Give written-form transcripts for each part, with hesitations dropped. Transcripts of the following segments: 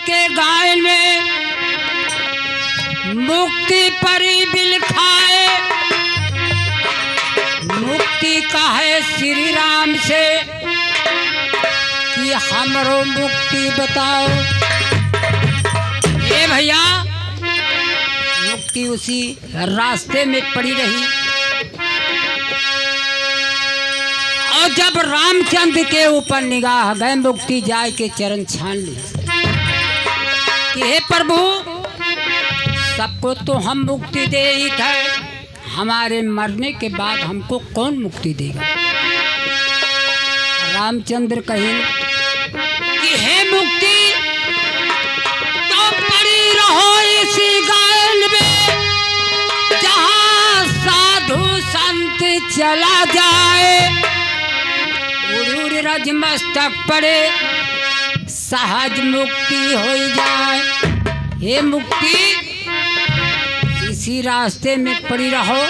के गायन में मुक्ति परी बिल खाए, मुक्ति कहे श्री राम से कि हमरो मुक्ति बताओ। ए भैया, मुक्ति उसी रास्ते में पड़ी रही। और जब रामचंद्र के ऊपर निगाह गए, मुक्ति जाए के चरण छान ली कि हे प्रभु, सबको तो हम मुक्ति दे ही थे, हमारे मरने के बाद हमको कौन मुक्ति देगा। रामचंद्र कहे कि हे मुक्ति, तो पड़ी रहो इसी गायन में, जहाँ साधु संत चला जाए, उड़ उड़ रज मस्तक पड़े, सहज मुक्ति हो जाए। हे मुक्ति, इसी रास्ते में पड़ी रहो,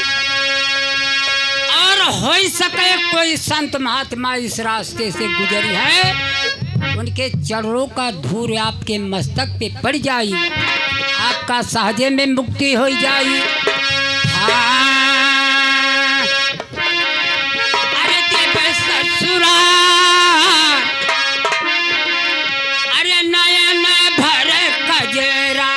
और हो सके कोई संत महात्मा इस रास्ते से गुजरी है, उनके चरणों का धूल आपके मस्तक पे पड़ जाई, आपका सहजे में मुक्ति हो जाई। अरे देव ससुरा, अरे नयन भर कजरा,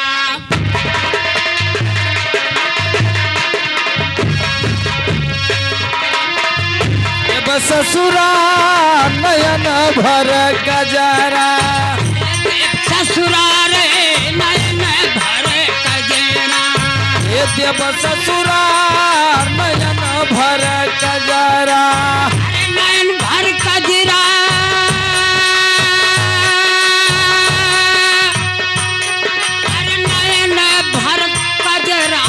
देव ससुरा नयन भर कजरा, ससुरा रे नयन भर कजरा, ये देव ससुरा नयन भर कजरा, अरे नयन भर कजरा, अरे नयन भर कजरा,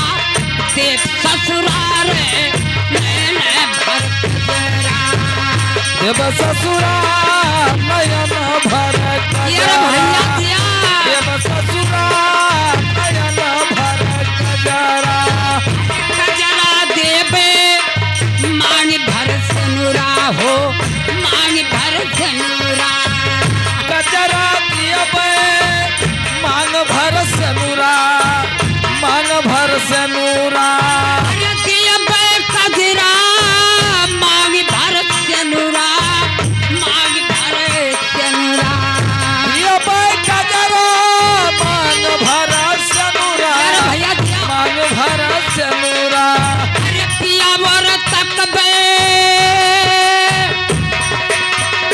देव ससुरा रे नयन भर कजरा, देव ससुरा नयन भर ये कजरा, भैया दिया। देव ससुरा नयन भर कजरा, कजरा देवे मांग भर सनुरा हो, मांग भर सनुरा, कजरा दियबे मांग भर सनुरा, मांग भर सनुरा, अरे देवे कजरा मांग भर सनुरा, मांग भर सनुरा, दियबे कजरा मांग भर सनुरा, अरे भैया दिया। मांग भर सनुरा, अरे पिया मोर तकबे,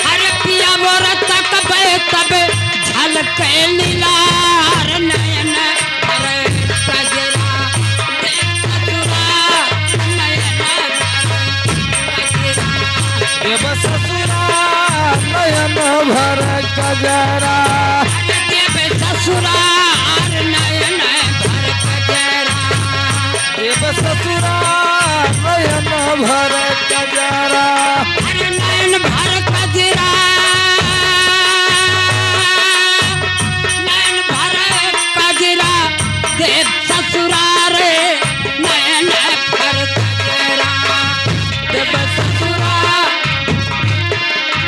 अरे पिया मोर तकबे, तबे झलके लीलार नयन भर कजरा, देव ससुरा नयन भर कजरा, देव ससुरा नयन भर कजरा, देव ससुरा नयन भर कजरा, देव ससुरा नयन भर कजरा, अरे नयन भर कजरा, नयन भर कजरा, देव ससुरा रे नयन भर कजरा, देव ससुरा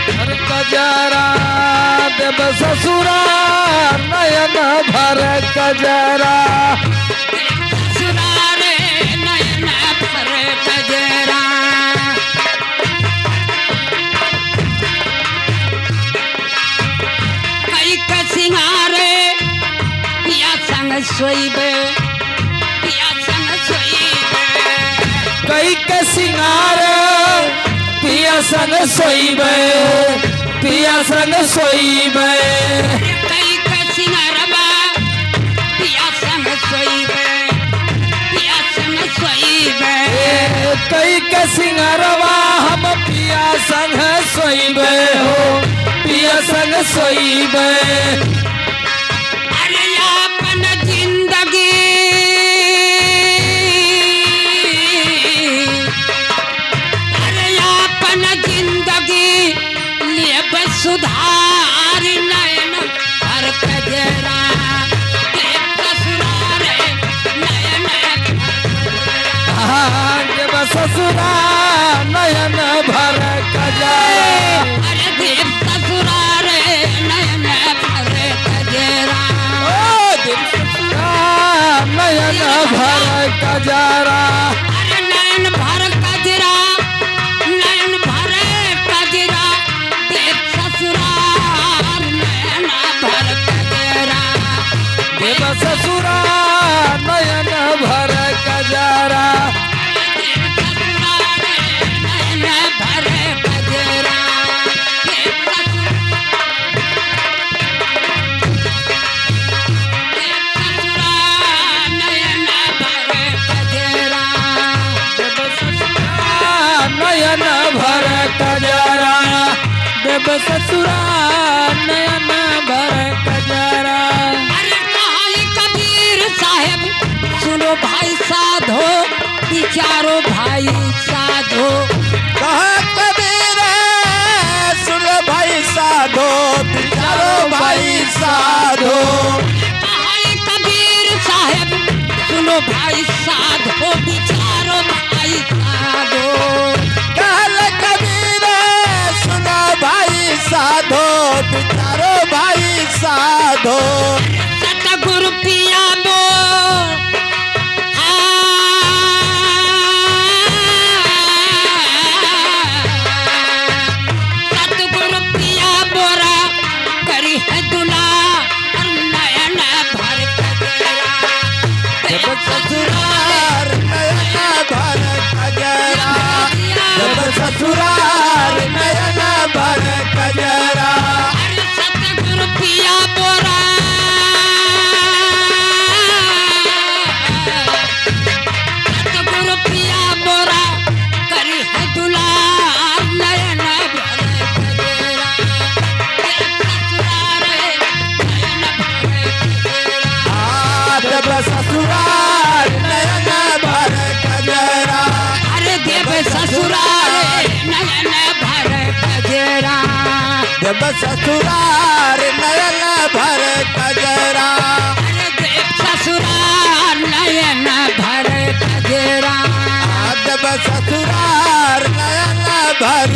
भर कजरा, देव ससुरा नयन भर कजरा, ससुरा रे नयन भर कजरा, कई का सिंगारे पिया संग सोईबे, पिया संग सोईबे, कई के सिंगार पिया संग सोईबे, पिया संग सोईबे, कई का सिंगारबा पिया संग सोईबे, पिया संग सोईबे, कई के सिंगारवा हम पिया संग सोईबे हो, पिया संग सोईबे, अरे अपन जिंदगी, अरे अपन जिंदगी लेब सुधार नयन भर कजरा, देव ससुरा रे नयन देव ससुरा नयन भर कजरा, अरे देव ससुरा रे नयन भर देव ससुरा नयन भर कजरा नयन भर कजरा देव ससुरा नयन भर कजरा। अरे कहानी कबीर साहब सुनो भाई साधो विचारो भाई साधो कहा कबीर सुन भाई साधो विचारो भाई साधो। कहानी कबीर साहब सुनो भाई साधो विचारो भाई साधो कहल कबीर सुनो भाई साधो विचारो भाई साधो। सतगुरु पिया बो सतगुरु पिया बोरा करी है दुला नयन भर कजरा जब ससुरार नयन भर कजरा जब ससुरार नयन भर कजरा। अरे सतगुरु पिया बोरा सतगुरु पिया बोरा करी है दुला नयन भर कजरा नयन भर कजरा। जब ससुराल नयन भर कजरा अरे देव ससुराल नयन भर कजरा जब ससुराल नयन भर कजरा। अरे देव ससुराल नयन भर कजरा जब ससुराल नयन भर